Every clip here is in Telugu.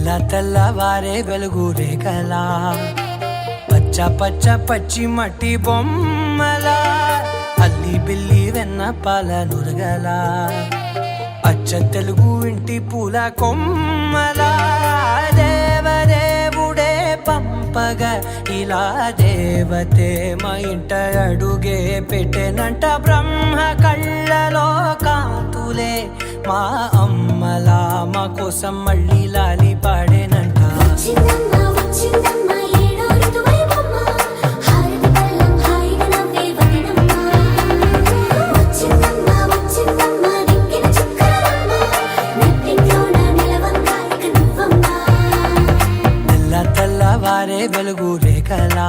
తెల్లవారే వెలుగు రేఖలా పచ్చ పచ్చ పచ్చి మట్టి బొమ్మలా అల్లి బిల్లి వెన్న పాల నురగలా అచ్చ తెలుగు ఇంటి పూల కొమ్మలా దేవదేవుడే పంపగా ఇలా దేవతే మా ఇంట అడుగే పెట్టెనంట బ్రహ్మ కళ్ళలో కాంతులే మా అమ్మలా మా కోసం మళ్ళీ లాలి పాడేనంట. తెల్లవారే వెలుగు రేఖలా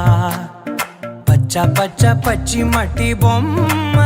పచ్చ పచ్చ పచ్చి మట్టి బొమ్మ